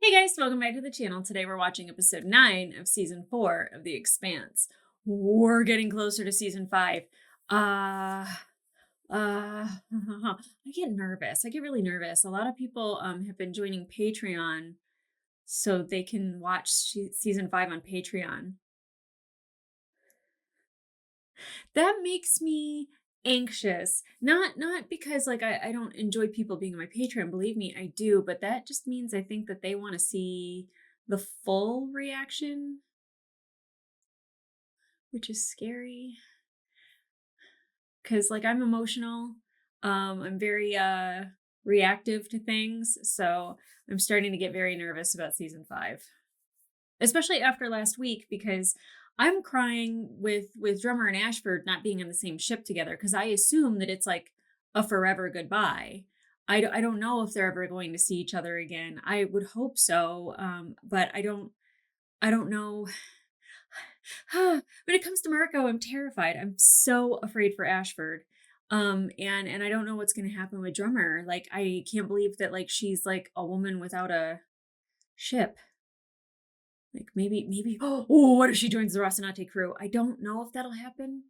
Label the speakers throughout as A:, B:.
A: Hey guys, welcome back to the channel. Today we're watching episode 9 of season 4 of The Expanse. We're getting closer to season 5. Uh I get nervous. I get really nervous. A lot of people have been joining Patreon so they can watch season 5 on Patreon. That makes me anxious. Not because like I don't enjoy people being on my Patreon. Believe me, I do, but that just means I think that they want to see the full reaction, which is scary because like I'm emotional. I'm very reactive to things, so I'm starting to get very nervous about season 5, especially after last week because I'm crying with Drummer and Ashford not being on the same ship together because I assume that it's like a forever goodbye. I don't know if they're ever going to see each other again. I would hope so, but I don't know. When it comes to Marco, I'm terrified. I'm so afraid for Ashford. And I don't know what's gonna happen with Drummer. Like I can't believe that like she's like a woman without a ship. Like maybe oh, what if she joins the Rocinante crew? I don't know if that'll happen.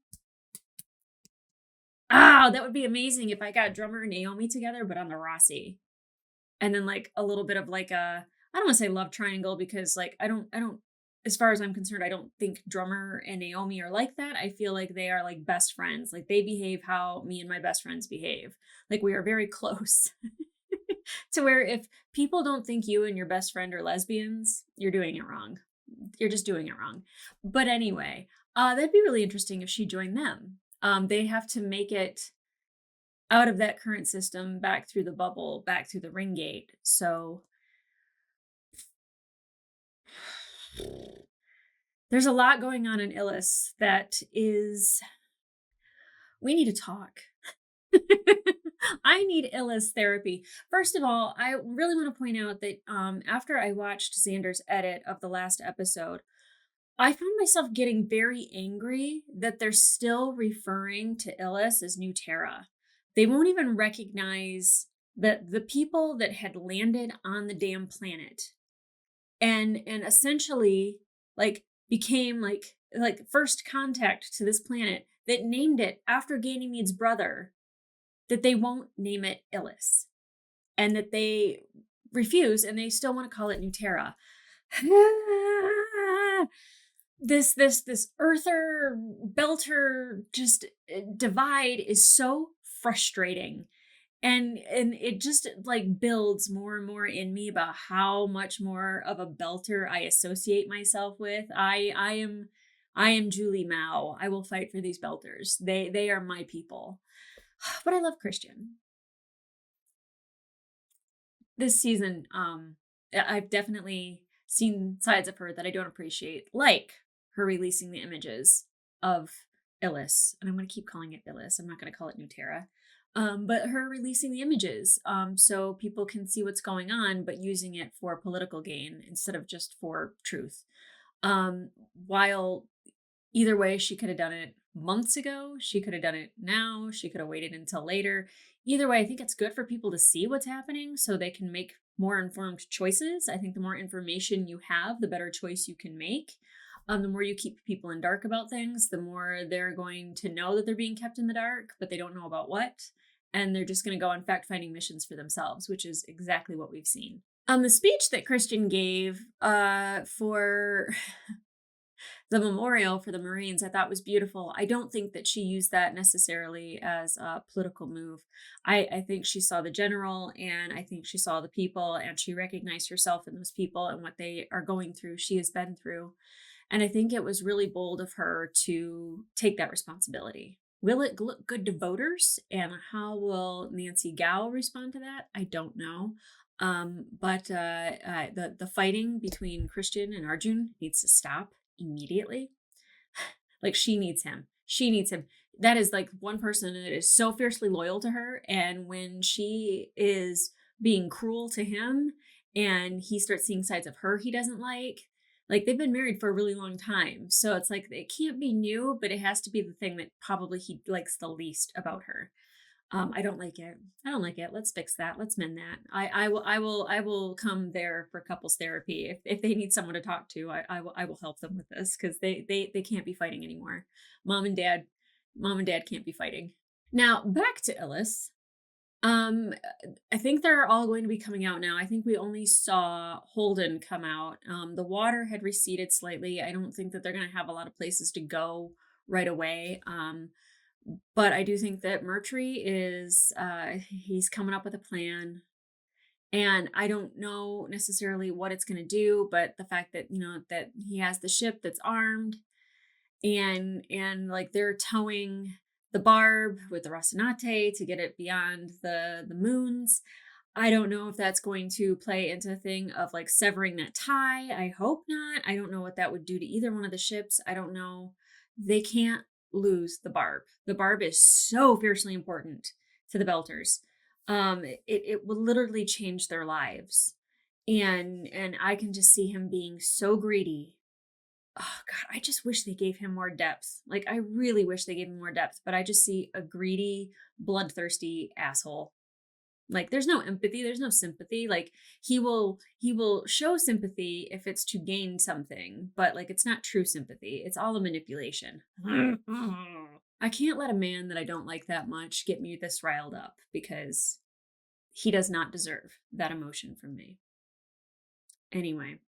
A: Ah, that would be amazing if I got Drummer and Naomi together, but on the Rossi. And then like a little bit of like a I don't want to say love triangle because like I don't as far as I'm concerned, I don't think Drummer and Naomi are like that. I feel like they are like best friends. Like they behave how me and my best friends behave. Like we are very close. To where if people don't think you and your best friend are lesbians, you're doing it wrong. You're just doing it wrong. But anyway, that'd be really interesting if she joined them. They have to make it out of that current system, back through the bubble, back through the ring gate. So there's a lot going on in Ilus'n that is, we need to talk. I need Ilus'n therapy. First of all, I really want to point out that after I watched Xander's edit of the last episode, I found myself getting very angry that they're still referring to Ilus'n as New Terra. They won't even recognize that the people that had landed on the damn planet and essentially like became like first contact to this planet that named it after Ganymede's brother, that they won't name it Ilus'n and that they refuse and they still want to call it New Terra. This earther belter just divide is so frustrating, and it just like builds more and more in me about how much more of a belter I associate myself with. I am Julie Mao. I will fight for these belters. They are my people. But I love Christian. This season, I've definitely seen sides of her that I don't appreciate, like her releasing the images of Ilus'n, and I'm going to keep calling it Ilus'n. I'm not going to call it New Terra. But her releasing the images so people can see what's going on, but using it for political gain instead of just for truth. While either way, she could have done it months ago. She could have done it now. She could have waited until later. Either way, I think it's good for people to see what's happening so they can make more informed choices. I think the more information you have, the better choice you can make. The more you keep people in dark about things, the more they're going to know that they're being kept in the dark, but they don't know about what. And they're just going to go on fact finding missions for themselves, which is exactly what we've seen. The speech that Christian gave for the memorial for the Marines, I thought was beautiful. I don't think that she used that necessarily as a political move. I think she saw the general and I think she saw the people and she recognized herself in those people and what they are going through, she has been through. And I think it was really bold of her to take that responsibility. Will it look good to voters? And how will Nancy Gao respond to that? I don't know. But the fighting between Christian and Arjun needs to stop immediately. Like she needs him. She needs him. That is like one person that is so fiercely loyal to her. And when she is being cruel to him and he starts seeing sides of her he doesn't like they've been married for a really long time. So it's like it can't be new, but it has to be the thing that probably he likes the least about her. I don't like it. I don't like it. Let's fix that. Let's mend that. I will come there for couples therapy. If they need someone to talk to, I will help them with this because they can't be fighting anymore. Mom and dad, mom and dad can't be fighting. Now back to Illis. Um, I think they're all going to be coming out now. I think we only saw Holden come out. The water had receded slightly. I don't think that they're going to have a lot of places to go right away. But I do think that Mercury is he's coming up with a plan. And I don't know necessarily what it's going to do, but the fact that, that he has the ship that's armed and like they're towing the barb with the Rocinante to get it beyond the moons. I don't know if that's going to play into a thing of like severing that tie. I hope not. I don't know what that would do to either one of the ships. I don't know. They can't lose the barb. The barb is so fiercely important to the Belters. It will literally change their lives. And I can just see him being so greedy. Oh god, I just wish they gave him more depth. Like I really wish they gave him more depth, but I just see a greedy, bloodthirsty asshole. Like there's no empathy, there's no sympathy. Like he will show sympathy if it's to gain something, but like it's not true sympathy. It's all a manipulation. I can't let a man that I don't like that much get me this riled up because he does not deserve that emotion from me. Anyway,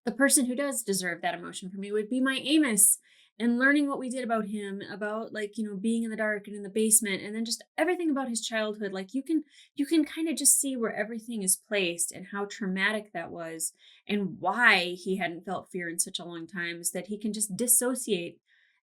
A: the person who does deserve that emotion from me would be my Amos. And learning what we did about him, about like, being in the dark and in the basement, and then just everything about his childhood. Like you can kind of just see where everything is placed and how traumatic that was and why he hadn't felt fear in such a long time, is that he can just dissociate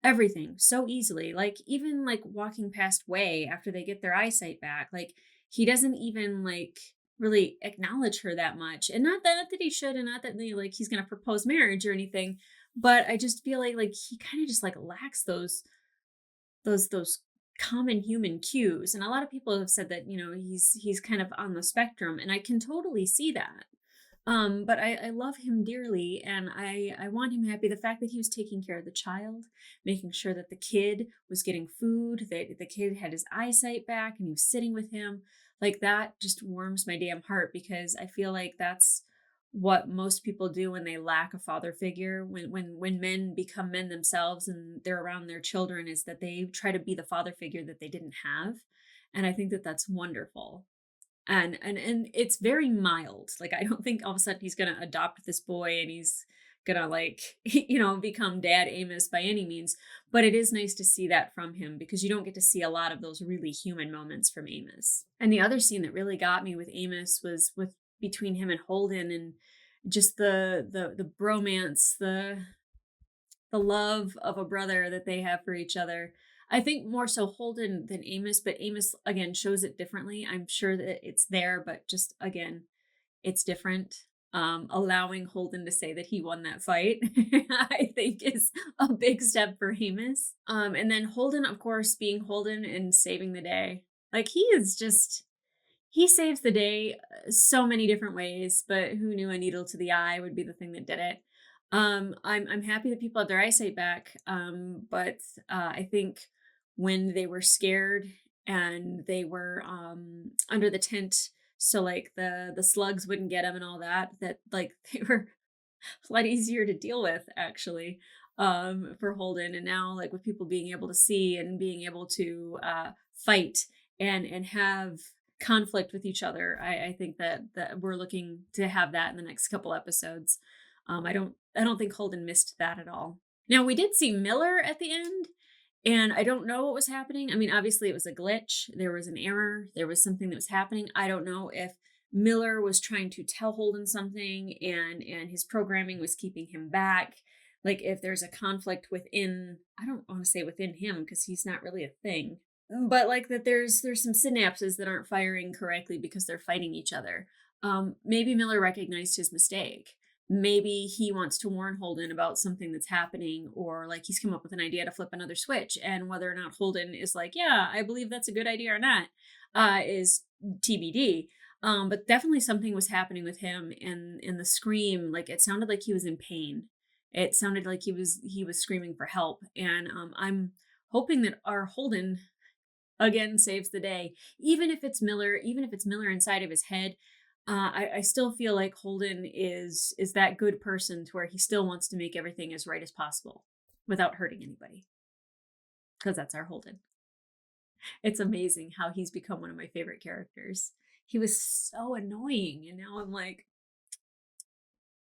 A: everything so easily. Like even like walking past Way after they get their eyesight back, like he doesn't even like really acknowledge her that much. And not that he should, and not that like he's gonna propose marriage or anything, but I just feel like he kind of just like lacks those common human cues. And a lot of people have said that, he's kind of on the spectrum, and I can totally see that. But I love him dearly, and I want him happy. The fact that he was taking care of the child, making sure that the kid was getting food, that the kid had his eyesight back and he was sitting with him, like that just warms my damn heart, because I feel like that's what most people do when they lack a father figure, when men become men themselves and they're around their children, is that they try to be the father figure that they didn't have. And I think that that's wonderful. And it's very mild. Like I don't think all of a sudden he's gonna adopt this boy and he's gonna like become Dad Amos by any means. But it is nice to see that from him, because you don't get to see a lot of those really human moments from Amos. And the other scene that really got me with Amos was with between him and Holden, and just the bromance, the love of a brother that they have for each other. I think more so Holden than Amos, but Amos again shows it differently. I'm sure that it's there, but just again, it's different. Allowing Holden to say that he won that fight, I think is a big step for Amos. And then Holden, of course, being Holden and saving the day. Like he saves the day so many different ways, but who knew a needle to the eye would be the thing that did it. I'm happy that people have their eyesight back. But I think when they were scared and they were under the tent, so like the slugs wouldn't get them and all that, that like they were a lot easier to deal with actually, for Holden. And now like with people being able to see and being able to fight and have conflict with each other, I think that we're looking to have that in the next couple episodes. I don't think Holden missed that at all. Now we did see Miller at the end, and I don't know what was happening. I mean, obviously it was a glitch. There was an error. There was something that was happening. I don't know if Miller was trying to tell Holden something and his programming was keeping him back. Like if there's a conflict within, I don't want to say within him because he's not really a thing, but like that there's some synapses that aren't firing correctly because they're fighting each other. Maybe Miller recognized his mistake. Maybe he wants to warn Holden about something that's happening, or like he's come up with an idea to flip another switch, and whether or not Holden is like, yeah, I believe that's a good idea or not, is TBD. But definitely something was happening with him, and in the scream, like it sounded like he was in pain. It sounded like he was screaming for help, and I'm hoping that our Holden again saves the day. Even if it's Miller inside of his head, I still feel like Holden is that good person to where he still wants to make everything as right as possible without hurting anybody. Because that's our Holden. It's amazing how he's become one of my favorite characters. He was so annoying, and now I'm like,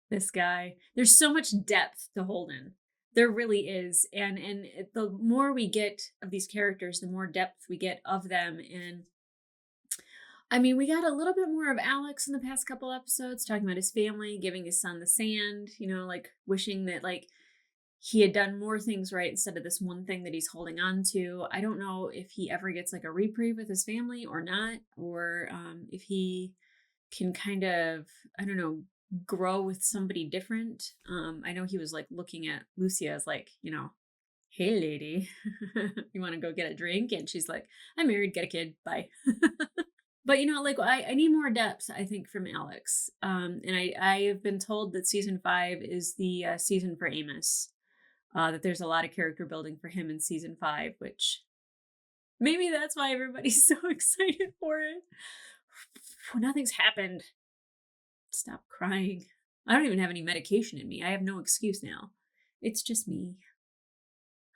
A: this guy. There's so much depth to Holden. There really is, the more we get of these characters, the more depth we get of them. And I mean, we got a little bit more of Alex in the past couple episodes, talking about his family, giving his son the sand. Like wishing that he had done more things right instead of this one thing that he's holding on to. I don't know if he ever gets like a reprieve with his family or not, or if he can kind of, I don't know, grow with somebody different. I know he was like looking at Lucia as like, hey lady, you want to go get a drink? And she's like, I'm married, get a kid, bye. But like I need more depth, I think, from Alex. And I have been told that season 5 is the season for Amos. That there's a lot of character building for him in season 5, which maybe that's why everybody's so excited for it. Nothing's happened. Stop crying. I don't even have any medication in me. I have no excuse now. It's just me.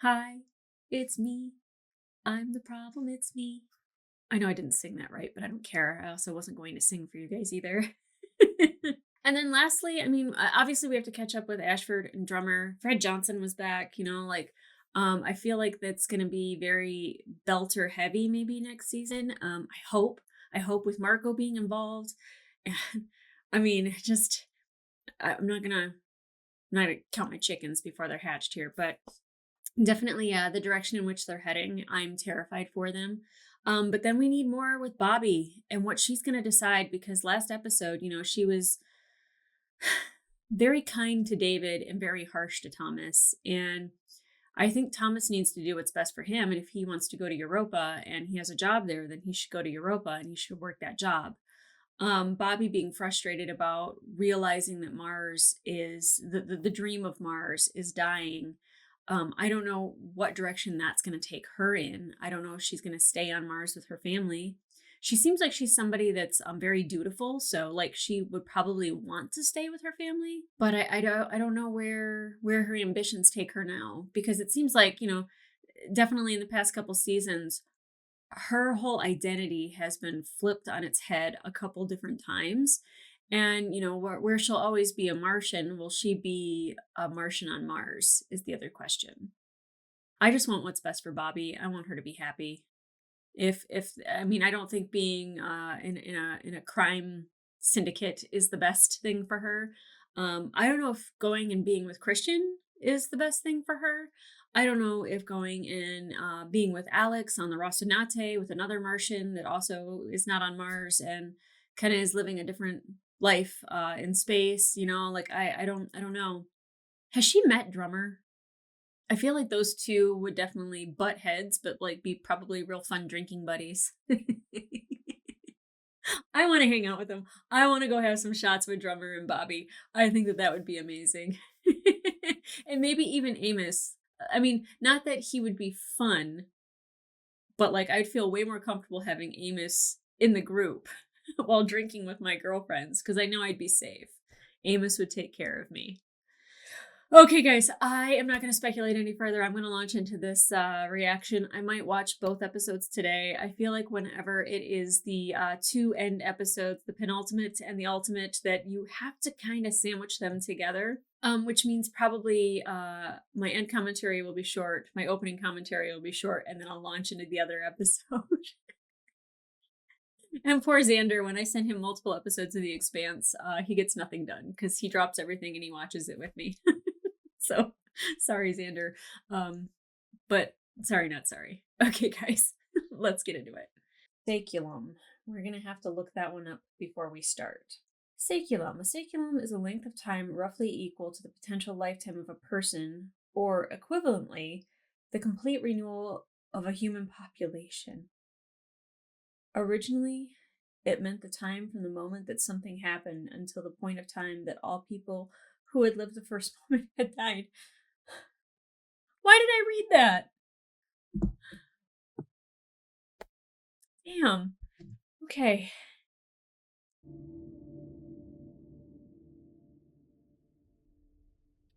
A: Hi, it's me. I'm the problem, it's me. I know I didn't sing that right, but I don't care. I also wasn't going to sing for you guys either. And then lastly, I mean, obviously we have to catch up with Ashford and Drummer. Fred Johnson was back, I feel like that's going to be very Belter heavy maybe next season. I hope with Marco being involved. And I mean, just, I'm not gonna count my chickens before they're hatched here, but definitely the direction in which they're heading, I'm terrified for them. But then we need more with Bobby and what she's going to decide, because last episode, she was very kind to David and very harsh to Thomas. And I think Thomas needs to do what's best for him. And if he wants to go to Europa and he has a job there, then he should go to Europa and he should work that job. Bobby being frustrated about realizing that Mars is the dream of Mars is dying. I don't know what direction that's going to take her in. I don't know if she's going to stay on Mars with her family. She seems like she's somebody that's very dutiful, so like she would probably want to stay with her family. But I don't know where her ambitions take her now, because it seems like definitely in the past couple seasons, her whole identity has been flipped on its head a couple different times. And, where she'll always be a Martian, will she be a Martian on Mars is the other question. I just want what's best for Bobby. I want her to be happy. If I mean, I don't think being in a crime syndicate is the best thing for her. I don't know if going and being with Christian is the best thing for her. I don't know if going and being with Alex on the Rocinante with another Martian that also is not on Mars and kind of is living a different life in space. I don't know. Has she met Drummer? I feel like those two would definitely butt heads, but be probably real fun drinking buddies. I want to hang out with them. I want to go have some shots with Drummer and Bobby. I think that would be amazing. And maybe even Amos. I mean, not that he would be fun, but I'd feel way more comfortable having Amos in the group while drinking with my girlfriends, because I know I'd be safe. Amos would take care of me. Okay, guys, I am not going to speculate any further. I'm going to launch into this reaction. I might watch both episodes today. I feel like whenever it is the two end episodes, the penultimate and the ultimate, that you have to kind of sandwich them together, which means probably my end commentary will be short, my opening commentary will be short, and then I'll launch into the other episode. And poor Xander, when I send him multiple episodes of The Expanse, he gets nothing done because he drops everything and he watches it with me. So sorry, Xander. But sorry, not sorry. Okay, guys, let's get into it. Saeculum. We're going to have to look that one up before we start. Saeculum. A saeculum is a length of time roughly equal to the potential lifetime of a person, or equivalently, the complete renewal of a human population. Originally, it meant the time from the moment that something happened until the point of time that all people who had lived the first moment had died. Why did I read that? Damn. Okay.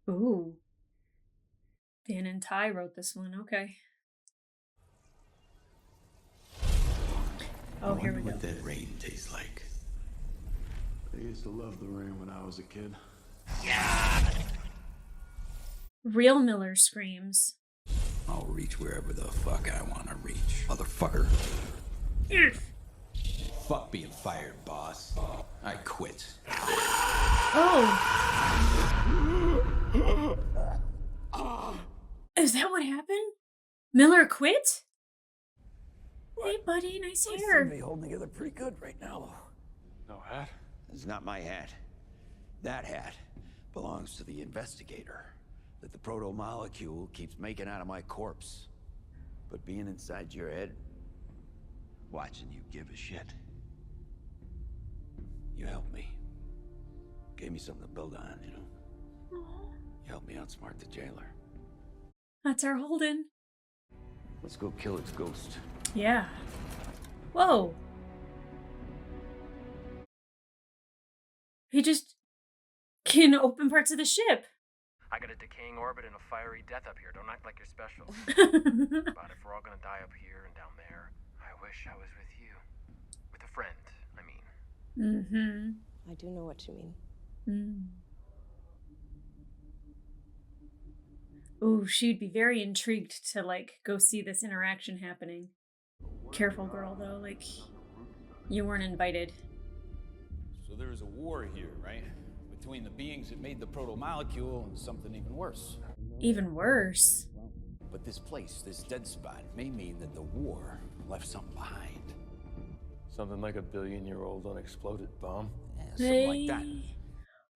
A: Ooh. Dan and Ty wrote this one. Okay. Oh, here we go.
B: What that rain tastes like.
C: I used to love the rain when I was a kid.
A: Real Miller screams.
B: I'll reach wherever the fuck I want to reach, motherfucker. Fuck being fired, boss. I quit.
A: Oh. Is that what happened? Miller quit? Hey, buddy, nice hair.
D: They holding together pretty good right now.
C: No hat?
B: It's not my hat. That hat belongs to the Investigator that the proto-molecule keeps making out of my corpse. But being inside your head, watching you give a shit, you helped me. Gave me something to build on, you know? You helped me outsmart the jailer.
A: That's our Holden.
B: Let's go kill its ghost.
A: Yeah. Whoa. He just can open parts of the ship.
D: I got a decaying orbit and a fiery death up here. Don't act like you're special. But if we're all gonna die up here and down there, I wish I was with you. With a friend, I mean.
A: Mm-hmm.
E: I do know what you mean.
A: Ooh, she'd be very intrigued to, like, go see this interaction happening. Careful, girl, though. Like, you weren't invited.
F: So there is a war here, right? Between the beings that made the proto-molecule and something even worse.
A: Even worse.
F: But this place, this dead spot, may mean that the war left something behind.
C: Something like a billion-year-old unexploded bomb?
F: Yeah, something like that.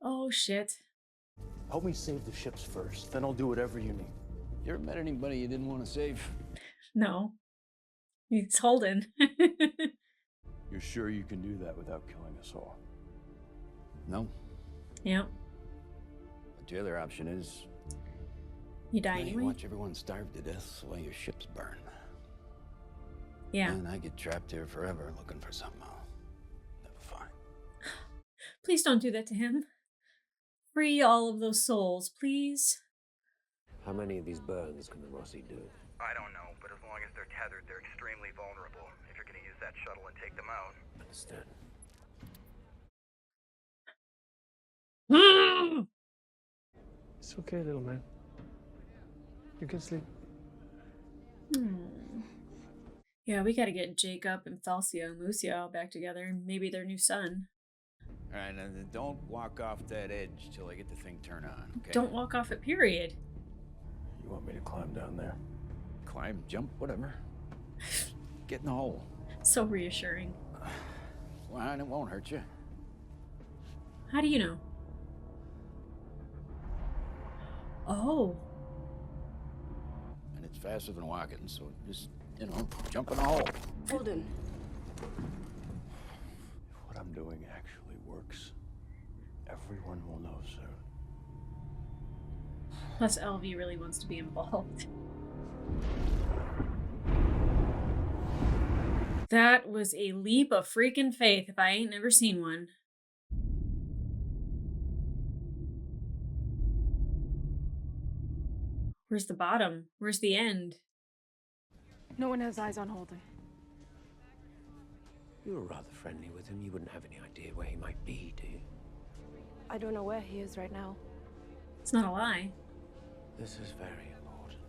A: Oh, shit.
G: Help me save the ships first, then I'll do whatever you need.
F: You ever met anybody you didn't want to save?
A: No. He's Holden.
C: You're sure you can do that without killing us all?
F: No.
A: Yep.
F: But the other option is
A: You die
F: you
A: anyway?
F: watch everyone starve to death while your ships burn.
A: Yeah.
F: And I get trapped here forever looking for something I'll never find.
A: Please don't do that to him. Free all of those souls, please.
G: How many of these burns can the Rossi do?
H: I don't know, but as long as they're tethered, they're extremely vulnerable. If you're gonna use that shuttle and take them out.
G: Understood. It's okay, little man. You can sleep.
A: Yeah, we gotta get Jacob and Felcia and Lucia back together, and maybe their new son.
F: All right, now then don't walk off that edge till I get the thing turned on, okay?
A: Don't walk off it, period.
C: You want me to climb down there?
F: Climb, jump, whatever. Get in the hole.
A: So reassuring.
F: Well, and it won't hurt you.
A: How do you know? Oh.
F: And it's faster than walking, so just, you know, jump in the hole.
E: Holden.
C: If what I'm doing actually works, everyone will know soon.
A: Plus, LV really wants to be involved. That was a leap of freaking faith if I ain't never seen one. Where's the bottom? Where's the end?
I: No one has eyes on Holden.
G: You were rather friendly with him. You wouldn't have any idea where he might be, do you?
I: I don't know where he is right now.
A: It's not a lie.
G: This is very important.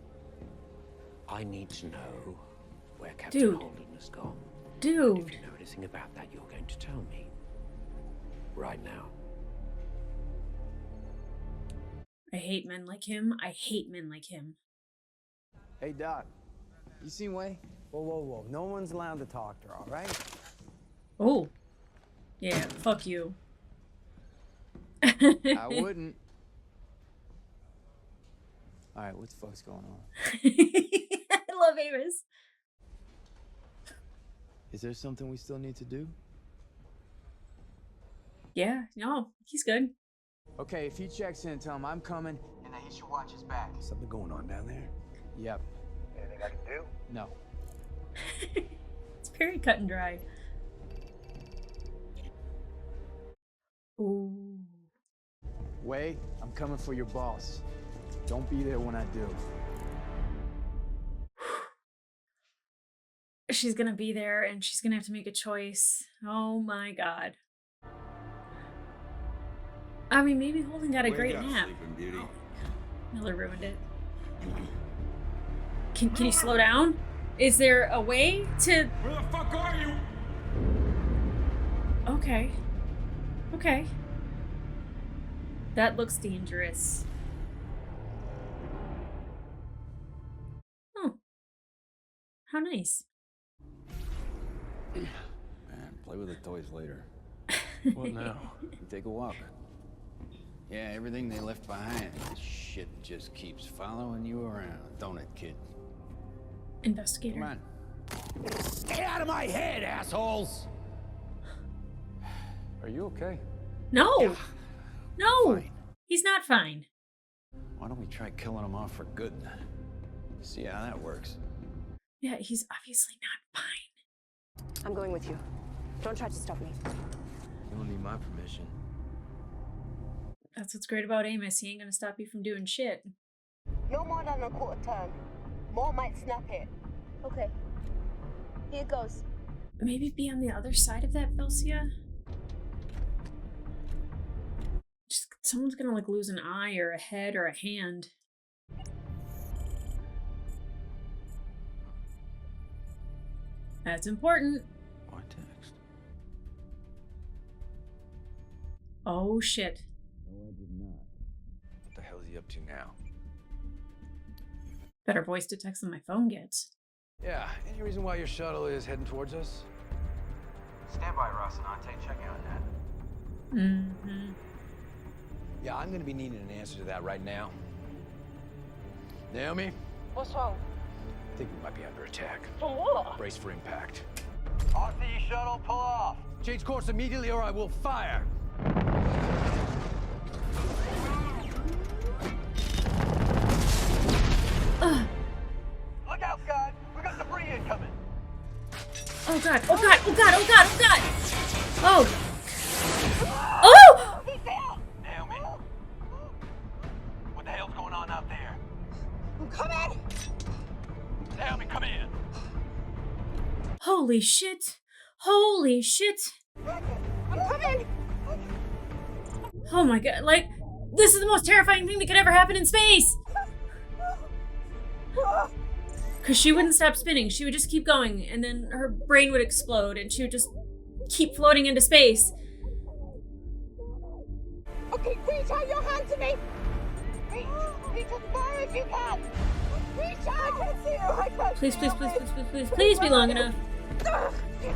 G: I need to know where Captain
A: Dude.
G: Holden has gone.
A: Dude.
G: If you know anything about that, you're going to tell me. Right now.
A: I hate men like him. I hate men like him.
J: Hey, Doc. You seen Way? Whoa, whoa, whoa. No one's allowed to talk to her, all right?
A: Oh. Yeah, fuck you.
J: I wouldn't. All right, what the fuck's going on?
A: I love Amos.
J: Is there something we still need to do?
A: Yeah, no, he's good.
J: Okay, if he checks in, tell him I'm coming, and that he should watch his back.
G: Something going on down there?
J: Yep.
H: Anything I can do?
J: No.
A: It's very cut and dry. Ooh.
J: Wei, I'm coming for your boss. Don't be there when I do.
A: She's gonna be there and she's gonna have to make a choice. Oh my god. I mean, maybe Holden got a great nap.
B: Sleeping Beauty.
A: Oh, Miller ruined it. Can you slow down? Is there a way to...
F: Where the fuck are you?
A: Okay. Okay. That looks dangerous. Oh. How nice.
F: Man, play with the toys later.
C: What now?
F: Take a walk. Yeah, everything they left behind. This shit just keeps following you around, don't it, kid?
A: Investigator.
F: Come on. Stay out of my head, assholes!
C: Are you okay?
A: No! No!
F: Fine.
A: He's not fine.
F: Why don't we try killing them off for good? See how that works.
A: Yeah, he's obviously not fine.
I: I'm going with you. Don't try to stop me.
C: You don't need my permission.
A: That's what's great about Amos. He ain't gonna stop you from doing shit.
E: No more than a quarter turn. More might snap it.
I: Okay. Here goes.
A: Maybe be on the other side of that, Velcia? Just someone's gonna like lose an eye or a head or a hand. That's important.
C: Why text?
A: Oh shit.
B: No, I did not.
C: What the hell is he up to now?
A: Better voice to text than my phone gets.
C: Yeah, any reason why your shuttle is heading towards us?
D: Stand by, Ross and Ante. Checking on that.
A: Mm-hmm.
C: Yeah, I'm gonna be needing an answer to that right now. Naomi,
E: What's wrong?
C: I think we might be under attack.
E: From what?
C: Brace for impact.
H: RC shuttle, pull off.
C: Change course immediately or I will fire!
H: Look out, guys. We got debris incoming.
A: Oh god, oh god, oh god, oh god, oh god! Oh! Oh!
E: He's there!
H: Naomi. What the hell's going on out there?
E: I'm coming!
H: Naomi, come in.
A: Holy shit! Holy shit!
E: I'm coming!
A: Oh my god, like, this is the most terrifying thing that could ever happen in space! Because she wouldn't stop spinning, she would just keep going, and then her brain would explode, and she would just keep floating into space.
E: Okay, reach out your hand to me! Reach as far as you can! Reach out! I can't see you! I can't
A: Please,
E: see
A: please,
E: you.
A: please, please, please, please, please be long enough.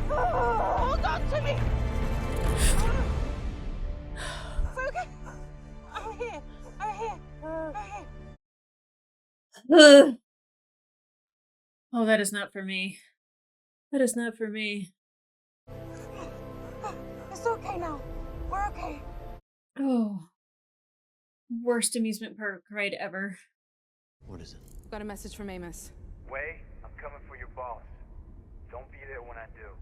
E: Hold on to me! It's okay. I'm here. I'm here. I'm here.
A: Ugh. Oh, that is not for me. That is not for me.
E: It's okay now. We're okay.
A: Oh. Worst amusement park ride ever.
C: What is it?
I: Got a message from Amos.
H: Wei, I'm coming for your boss. Don't be there when I do.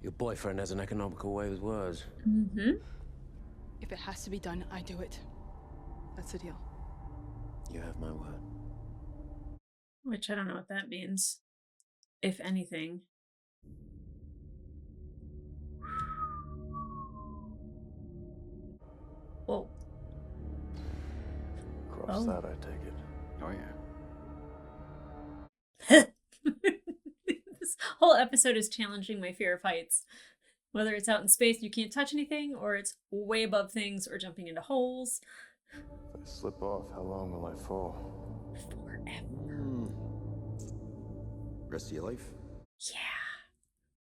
G: Your boyfriend has an economical way with words.
A: Mm-hmm.
I: If it has to be done, I do it. That's the deal.
G: You have my word.
A: Which I don't know what that means. If anything. Whoa.
C: Cross
A: Oh.
C: that, I take it.
F: Oh, yeah.
A: This whole episode is challenging my fear of heights. Whether it's out in space and you can't touch anything, or it's way above things, or jumping into holes.
C: If I slip off, how long will I fall?
A: Forever.
B: Rest of your life?
A: Yeah.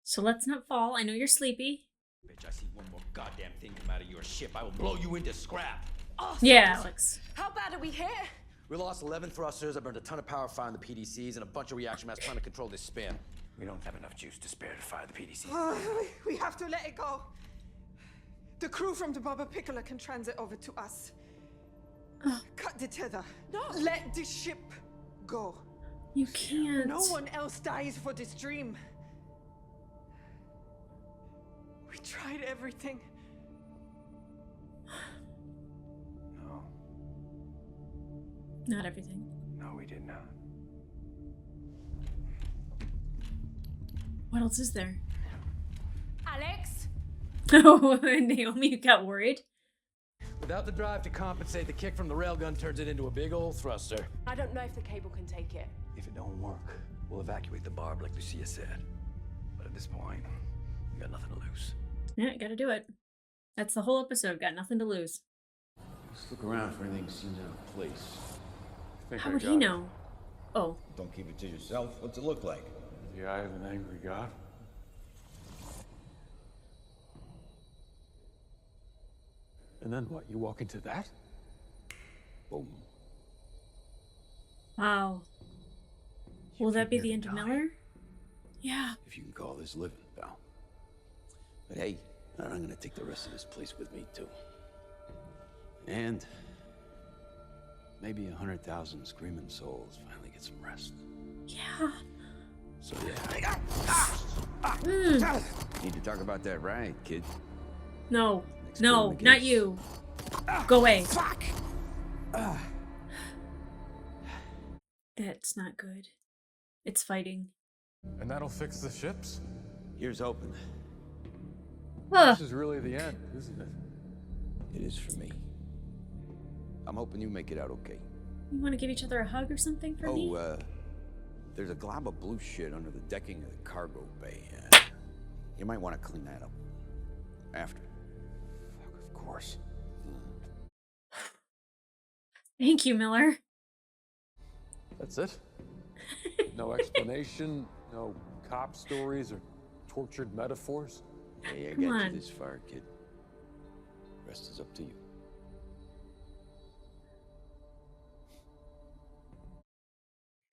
A: So let's not fall. I know you're sleepy.
F: Bitch, I see one more goddamn thing come out of your ship. I will blow you into scrap.
A: Yeah, Alex.
I: How bad are we here?
K: We lost 11 thrusters, I burned a ton of power firing the PDCs, and a bunch of reaction mass trying to control this spin.
C: We don't have enough juice to spare to fire the PDC.
E: We have to let it go. The crew from the Baba Piccola can transit over to us. Cut the tether. No. Let the ship go.
A: You can't.
E: No one else dies for this dream. We tried everything.
C: No.
A: Not everything.
C: No, we did not.
A: What else is there?
I: Alex?
A: Oh, Naomi got worried.
K: Without the drive to compensate, the kick from the railgun turns it into a big old thruster.
I: I don't know if the cable can take it.
C: If it don't work, we'll evacuate the barb like Lucia said. But at this point, we got nothing to lose.
A: Yeah, gotta do it. That's the whole episode. Got nothing to lose.
F: Let's look around for anything seems out of place.
A: How would he know? Oh.
L: Don't keep it to yourself. What's it look like?
C: The eye of an angry god. And then what? You walk into that? Boom.
A: Wow. Will that be the end of Miller? Yeah.
B: If you can call this living, pal. But hey, I'm gonna take the rest of this place with me, too.
F: And maybe 100,000 screaming souls finally get some rest.
A: Yeah.
B: So need to talk about that riot, kid.
A: No.
B: Next
A: No,
B: time the
A: not
B: case.
A: you. Go away.
B: Fuck!
A: That's not good. It's fighting.
C: And that'll fix the ships?
B: Here's hoping.
C: This is really the end, isn't it?
B: It is for me. I'm hoping you make it out okay.
A: You want to give each other a hug or something for me?
B: There's a glob of blue shit under the decking of the cargo bay. You might want to clean that up. After.
C: Fuck, of course.
A: Thank you, Miller.
C: That's it? No explanation, no cop stories or tortured metaphors?
B: Hey, I
A: Come
B: got
A: on.
B: you this far, kid. Rest is up to you.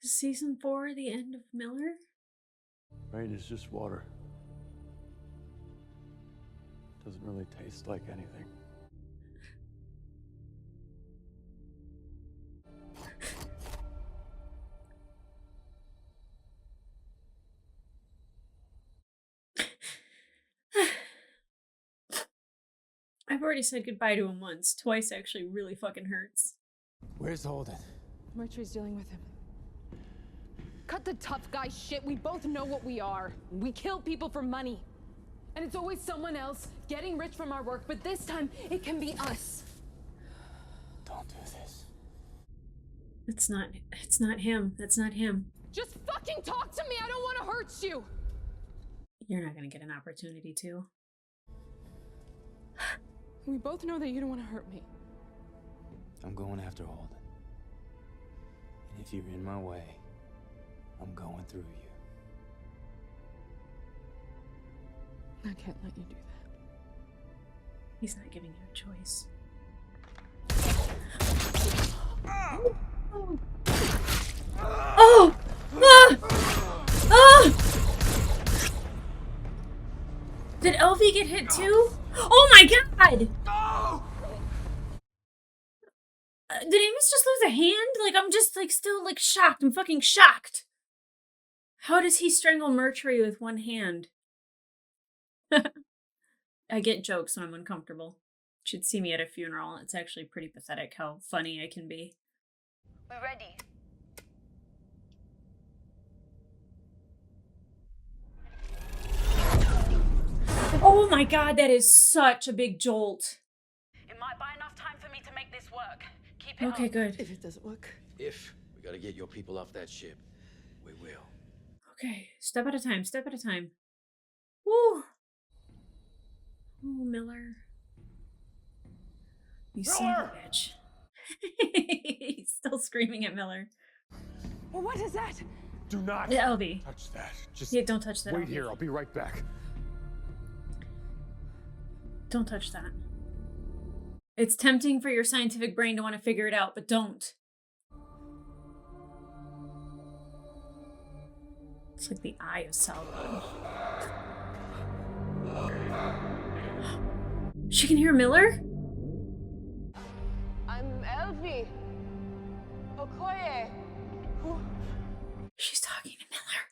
A: Is season 4 the end of Miller?
C: Rain is just water. Doesn't really taste like anything.
A: I've already said goodbye to him once. Twice actually really fucking hurts.
C: Where's Holden?
I: Mercury's dealing with him. Cut the tough guy shit. We both know what we are. We kill people for money. And it's always someone else getting rich from our work, but this time it can be us.
C: Don't do this.
A: It's not him. That's not him.
I: Just fucking talk to me. I don't want to hurt you.
A: You're not gonna get an opportunity to.
I: We both know that you don't want to hurt me.
F: I'm going after Holden. And if you're in my way, I'm going through you.
I: I can't let you do that.
A: He's not giving you a choice. Oh! Ah! Ah! Did Elvie get hit too? Oh my god! Did Amos just lose a hand? Like, I'm just, like, still, like, shocked. I'm fucking shocked. How does he strangle Mercury with one hand? I get jokes when I'm uncomfortable. You should see me at a funeral. It's actually pretty pathetic how funny I can be.
M: We're ready.
A: Oh my god, that is such a big jolt.
M: It might buy enough time for me to make this work. Keep it
A: Okay,
M: up.
A: good.
E: If it doesn't work.
K: If we gotta get your people off that ship, we will.
A: Okay, step at a time, step at a time. Woo! Oh, Miller. You son of a bitch. He's still screaming at Miller.
I: Well, what is that?
C: Do not
A: Elvie.
C: touch that. Just
A: Yeah, don't touch that.
C: wait
A: Elvie.
C: here. I'll be right back.
A: Don't touch that. It's tempting for your scientific brain to want to figure it out, but don't. It's like the eye of Saeculum. She can hear Miller?
I: I'm Elvie. Okoye.
A: She's talking to Miller.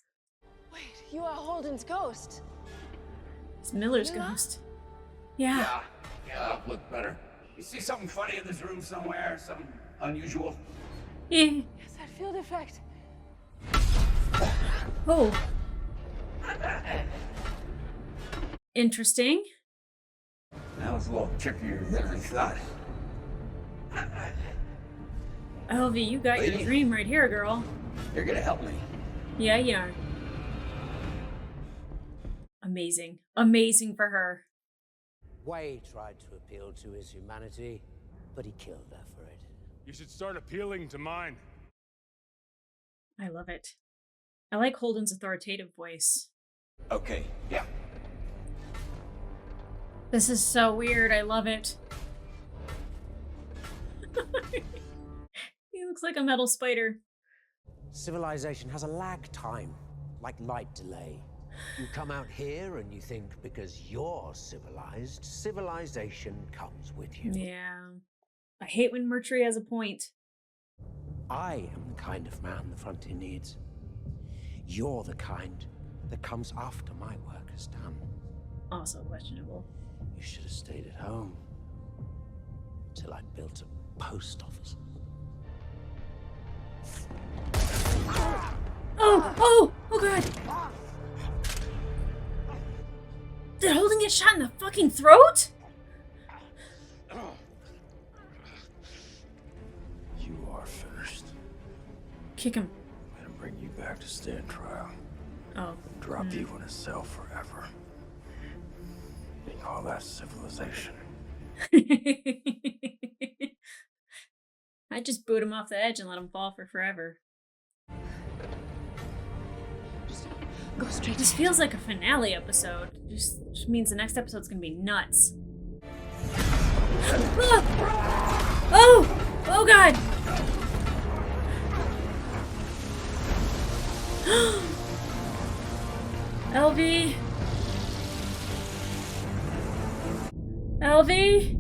I: Wait, you are Holden's ghost.
A: It's Miller's ghost. Yeah.
L: Yeah, look better. You see something funny in this room somewhere? Something unusual?
A: Yeah.
I: Yes, that field effect.
A: Oh. Interesting.
L: That was a little trickier than I thought.
A: Elvie, you got your dream right here, girl.
L: You're gonna help me.
A: Yeah, you are. Amazing. Amazing for her.
G: Way tried to appeal to his humanity, but he killed her for it.
N: You should start appealing to mine.
A: I love it. I like Holden's authoritative voice.
L: Okay, yeah.
A: This is so weird. I love it. He looks like a metal spider.
G: Civilization has a lag time, like light delay. You come out here and you think because you're civilized, civilization comes with you.
A: Yeah. I hate when Mercury has a point.
G: I am the kind of man the Frontier needs. You're the kind that comes after my work is done.
A: Also questionable.
G: You should have stayed at home till I built a post office.
A: Oh god! Did Holden get shot in the fucking throat?
C: You are finished.
A: Kick him.
C: I'm gonna bring you back to stand trial.
A: Oh.
C: Drop you in a cell forever. They call that civilization.
A: I'd just boot him off the edge and let him fall for forever.
I: Go straight.
A: This feels like a finale episode. Just means the next episode's gonna be nuts. Ah! Oh! Oh god! Elvie! Elvie!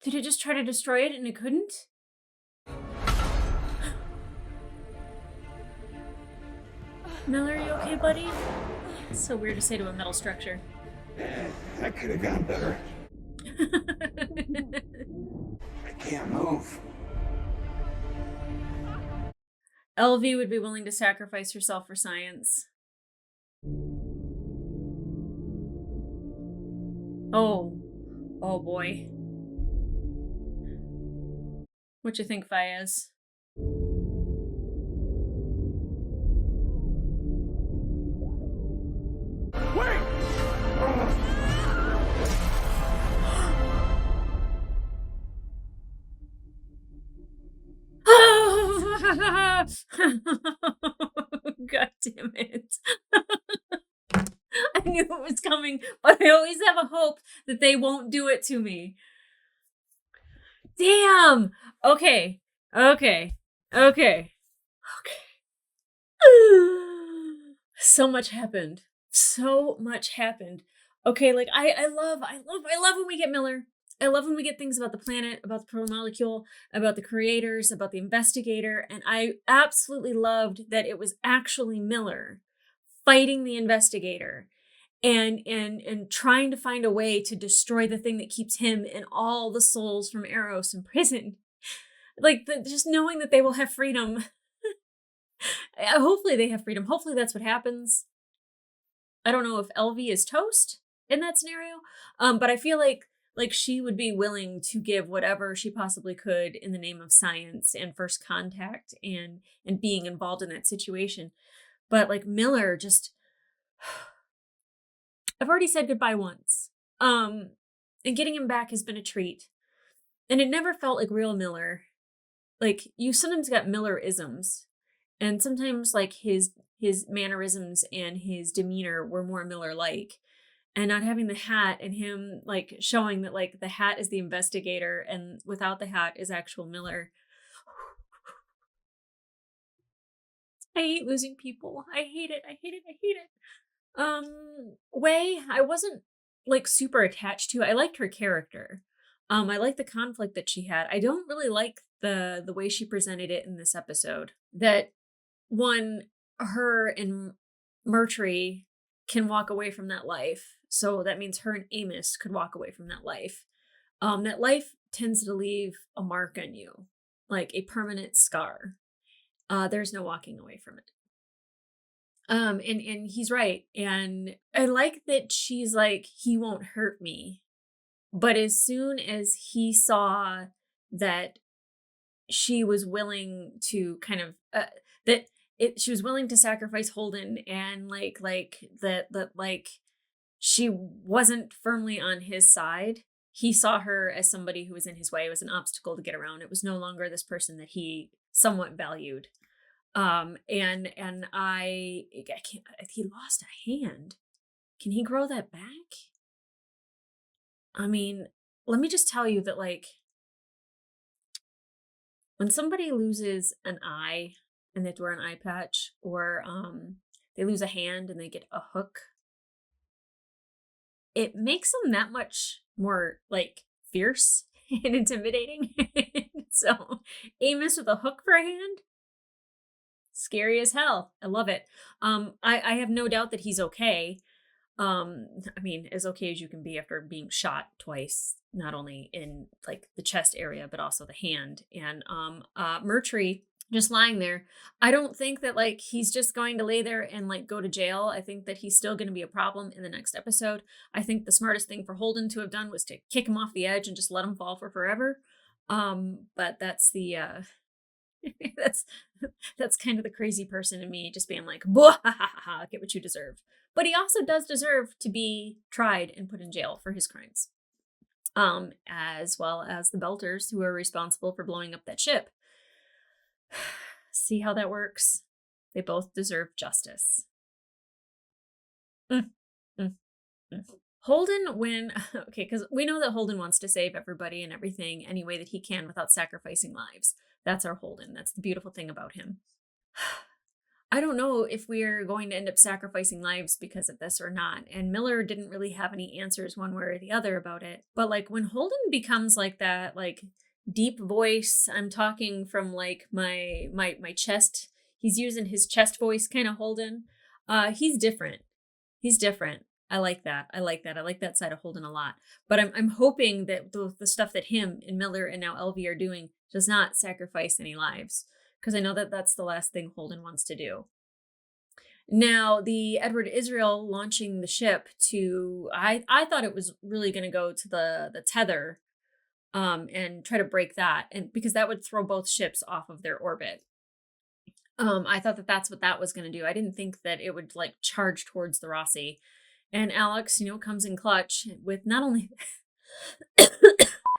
A: Did it just try to destroy it and it couldn't? Miller, are you okay, buddy? It's so weird to say to a metal structure.
L: That could have gone better. I can't move.
A: Elvie would be willing to sacrifice herself for science. Oh. Oh boy. What you think, Fayez?
L: Wait!
A: God damn it. I knew it was coming, but I always have a hope that they won't do it to me. Damn! Okay. So much happened. Okay, like I love when we get Miller. I love when we get things about the planet, about the proto molecule, about the creators, about the investigator, and I absolutely loved that it was actually Miller fighting the investigator and trying to find a way to destroy the thing that keeps him and all the souls from Eros imprisoned. Like just knowing that they will have freedom. Hopefully they have freedom. Hopefully that's what happens. I don't know if Elvie is toast in that scenario, but I feel like she would be willing to give whatever she possibly could in the name of science and first contact and being involved in that situation. But like Miller just, I've already said goodbye once. And getting him back has been a treat. And it never felt like real Miller. Like you sometimes got Miller-isms, and sometimes like his mannerisms and his demeanor were more Miller-like. And not having the hat and him like showing that like the hat is the investigator and without the hat is actual Miller. I hate losing people. I hate it. Wei, I wasn't like super attached to. I liked her character. I like the conflict that she had. I don't really like the way she presented it in this episode. That one, her and Murtry can walk away from that life. So that means her and Amos could walk away from that life. That life tends to leave a mark on you, like a permanent scar. There's no walking away from it. And he's right. And I like that she's like, he won't hurt me. But as soon as he saw that she was willing to kind of she was willing to sacrifice Holden, and like she wasn't firmly on his side. He saw her as somebody who was in his way. It was an obstacle to get around. It was no longer this person that he somewhat valued. And I can't. He lost a hand. Can he grow that back? I mean, let me just tell you that, like, when somebody loses an eye and they have to wear an eye patch, or they lose a hand and they get a hook, it makes them that much more, like, fierce and intimidating. So, Amos with a hook for a hand, scary as hell. I love it. I have no doubt that he's okay. I mean, as okay as you can be after being shot twice, not only in like the chest area, but also the hand. And Murtry just lying there. I don't think that like he's just going to lay there and like go to jail. I think that he's still going to be a problem in the next episode. I think the smartest thing for Holden to have done was to kick him off the edge and just let him fall for forever. But that's the that's kind of the crazy person in me, just being like, "Blah, ha, ha, ha, get what you deserve." But he also does deserve to be tried and put in jail for his crimes, as well as the Belters who are responsible for blowing up that ship. See how that works? They both deserve justice. Mm, mm, mm. Holden, okay, because we know that Holden wants to save everybody and everything any way that he can without sacrificing lives. That's our Holden. That's the beautiful thing about him. I don't know if we're going to end up sacrificing lives because of this or not. And Miller didn't really have any answers one way or the other about it. But like when Holden becomes like that, like deep voice, I'm talking from like my chest. He's using his chest voice kind of Holden. He's different. He's different. I like that. I like that side of Holden a lot. But I'm hoping that the stuff that him and Miller and now Elvie are doing does not sacrifice any lives. Because I know that that's the last thing Holden wants to do. Now, the Edward Israel launching the ship to, I thought it was really going to go to the tether and try to break that, and because that would throw both ships off of their orbit. I thought that that's what that was going to do. I didn't think that it would like charge towards the Rossi. And Alex, comes in clutch with not only...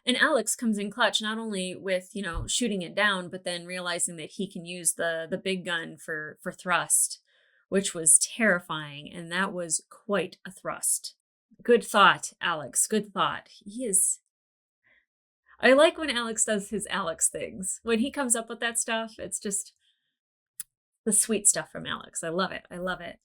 A: And Alex comes in clutch not only with, shooting it down, but then realizing that he can use the big gun for thrust, which was terrifying. And that was quite a thrust. Good thought, Alex. Good thought. I like when Alex does his Alex things. When he comes up with that stuff, it's just the sweet stuff from Alex. I love it. I love it.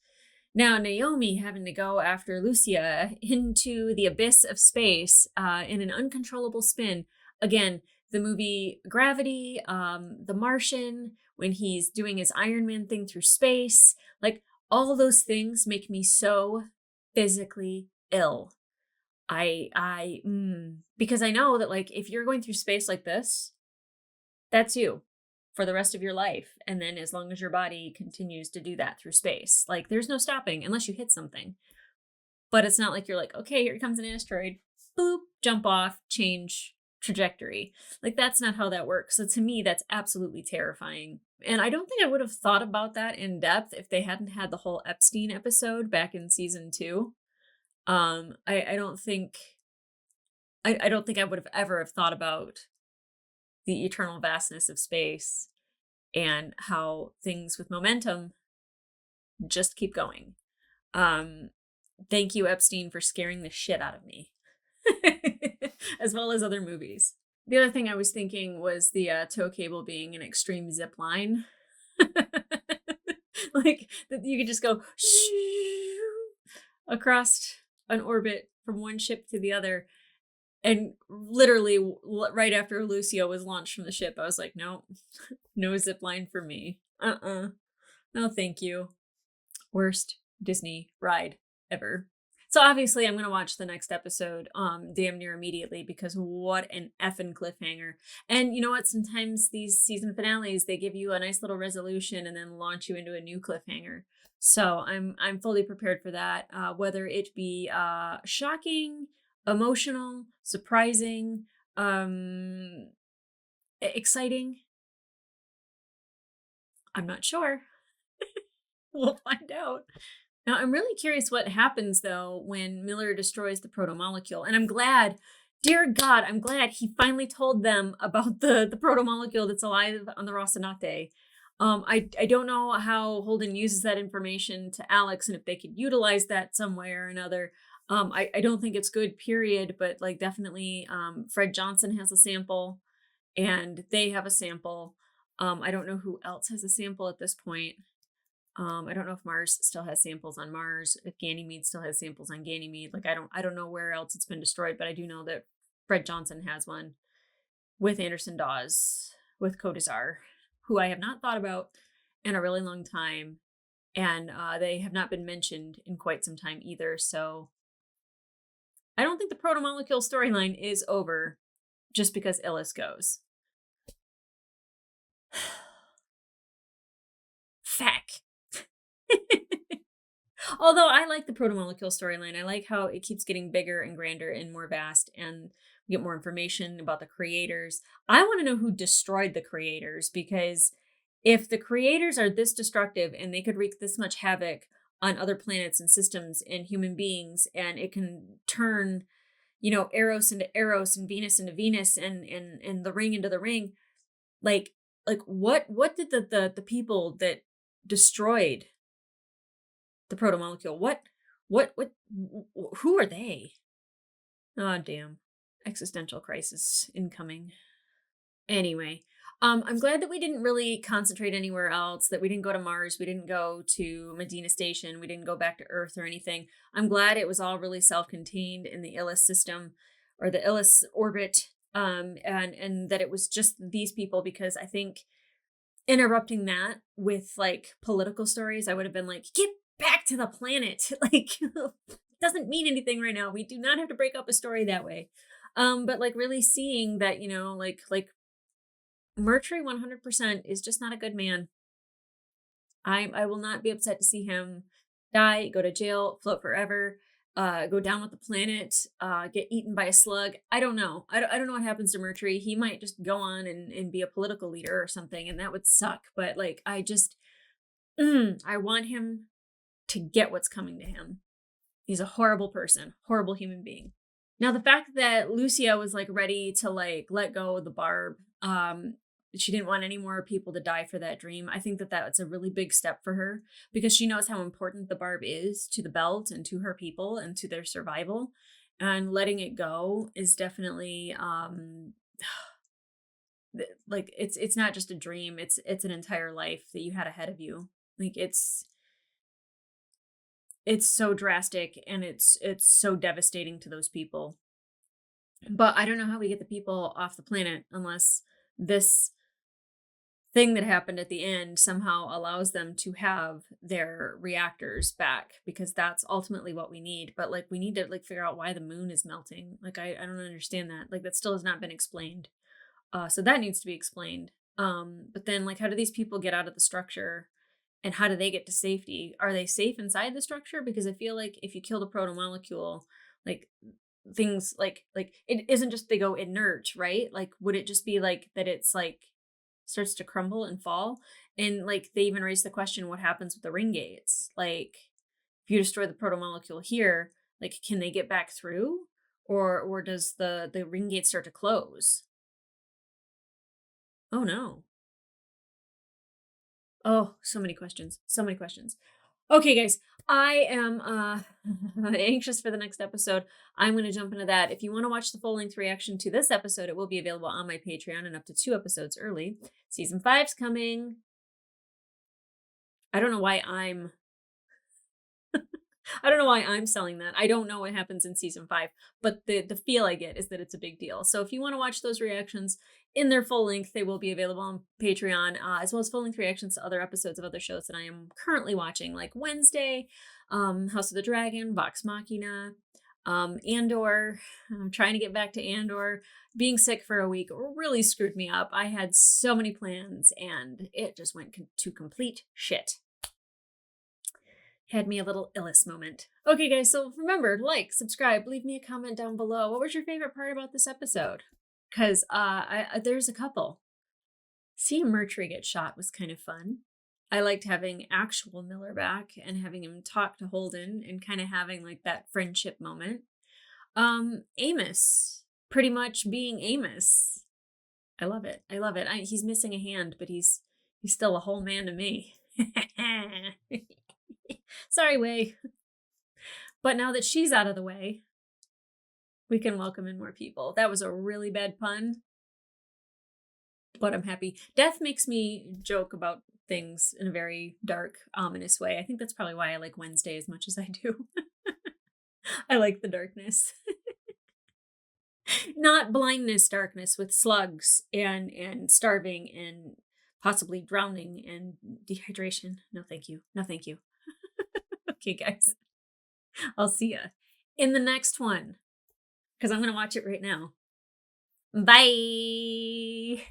A: Now, Naomi having to go after Lucia into the abyss of space in an uncontrollable spin. Again, the movie Gravity, The Martian, when he's doing his Iron Man thing through space. Like, all those things make me so physically ill. Because I know that, like, if you're going through space like this, that's you for the rest of your life. And then as long as your body continues to do that through space, like there's no stopping unless you hit something. But it's not like you're like, okay, here comes an asteroid, boop, jump off, change trajectory. Like that's not how that works. So to me, that's absolutely terrifying. And I don't think I would have thought about that in depth if they hadn't had the whole Epstein episode back in season 2. I don't think I would have ever have thought about the eternal vastness of space and how things with momentum just keep going. Thank you, Epstein, for scaring the shit out of me, as well as other movies. The other thing I was thinking was the tow cable being an extreme zip line. Like, that you could just go across an orbit from one ship to the other. And literally right after Lucio was launched from the ship, I was like, no, no zip line for me. No, thank you. Worst Disney ride ever. So obviously I'm gonna watch the next episode damn near immediately because what an effing cliffhanger. And you know what? Sometimes these season finales they give you a nice little resolution and then launch you into a new cliffhanger. So I'm fully prepared for that. Whether it be shocking, emotional, surprising, exciting. I'm not sure. We'll find out. Now, I'm really curious what happens though when Miller destroys the protomolecule. And I'm glad, dear God, I'm glad he finally told them about the protomolecule that's alive on the Rocinante. I don't know how Holden uses that information to Alex and if they could utilize that some way or another. I don't think it's good, period, but like definitely Fred Johnson has a sample and they have a sample. I don't know who else has a sample at this point. I don't know if Mars still has samples on Mars, if Ganymede still has samples on Ganymede. Like I don't know where else it's been destroyed, but I do know that Fred Johnson has one with Anderson Dawes, with Kodazar, who I have not thought about in a really long time. And they have not been mentioned in quite some time either. So I don't think the protomolecule storyline is over just because Ilus goes. Feck. Although I like the protomolecule storyline. I like how it keeps getting bigger and grander and more vast, and we get more information about the creators. I want to know who destroyed the creators, because if the creators are this destructive and they could wreak this much havoc on other planets and systems and human beings, and it can turn, Eros into Eros and Venus into Venus and the ring into the ring, like what did the people that destroyed the protomolecule, what who are they? Oh damn. Existential crisis incoming. Anyway, I'm glad that we didn't really concentrate anywhere else, that we didn't go to Mars, we didn't go to Medina Station, we didn't go back to Earth or anything. I'm glad it was all really self-contained in the Ilus system or the Ilus orbit, and that it was just these people, because I think interrupting that with like political stories, I would have been like, get back to the planet. Like, doesn't mean anything right now. We do not have to break up a story that way. But like really seeing that, like Mercury 100% is just not a good man. I will not be upset to see him die, go to jail, float forever, go down with the planet, get eaten by a slug. I don't know. I don't know what happens to Mercury. He might just go on and be a political leader or something, and that would suck. But like, I just, I want him to get what's coming to him. He's a horrible person, horrible human being. Now, the fact that Lucia was like ready to like let go of the barb, she didn't want any more people to die for that dream. I think that that's a really big step for her, because she knows how important the barb is to the belt and to her people and to their survival. And letting it go is definitely like it's not just a dream, it's an entire life that you had ahead of you. Like it's so drastic and it's so devastating to those people. But I don't know how we get the people off the planet unless this thing that happened at the end somehow allows them to have their reactors back, because that's ultimately what we need. But like, we need to like figure out why the moon is melting. Like, I don't understand that. Like, that still has not been explained. So that needs to be explained. But then like, how do these people get out of the structure? And how do they get to safety? Are they safe inside the structure? Because I feel like if you kill the protomolecule, like things like it isn't just they go inert, right? Like, would it just be like that it's like starts to crumble and fall? And like, they even raise the question, what happens with the ring gates? Like, if you destroy the protomolecule here, like, can they get back through? Or does the ring gate start to close? Oh no. Oh, so many questions. So many questions. Okay, guys, I am anxious for the next episode. I'm going to jump into that. If you want to watch the full-length reaction to this episode, it will be available on my Patreon and up to 2 episodes early. Season 5's coming. I don't know why I'm I don't know why I'm selling that. I don't know what happens in season 5, but the feel I get is that it's a big deal. So if you want to watch those reactions in their full length, they will be available on Patreon, as well as full length reactions to other episodes of other shows that I am currently watching, like Wednesday, House of the Dragon, Vox Machina, Andor. I'm trying to get back to Andor. Being sick for a week really screwed me up. I had so many plans and it just went to complete shit. Had me a little Ilus'n moment. Okay, guys, so remember, like, subscribe, leave me a comment down below. What was your favorite part about this episode? Because there's a couple. Seeing Mercury get shot was kind of fun. I liked having actual Miller back and having him talk to Holden and kind of having like that friendship moment. Amos, pretty much being Amos. I love it. I love it. He's missing a hand, but he's still a whole man to me. Sorry, Way. But now that she's out of the way, we can welcome in more people. That was a really bad pun, but I'm happy. Death makes me joke about things in a very dark, ominous way. I think that's probably why I like Wednesday as much as I do. I like the darkness. Not blindness darkness with slugs and starving and possibly drowning and dehydration. No, thank you. No, thank you. Okay, guys. I'll see ya in the next one because I'm going to watch it right now. Bye.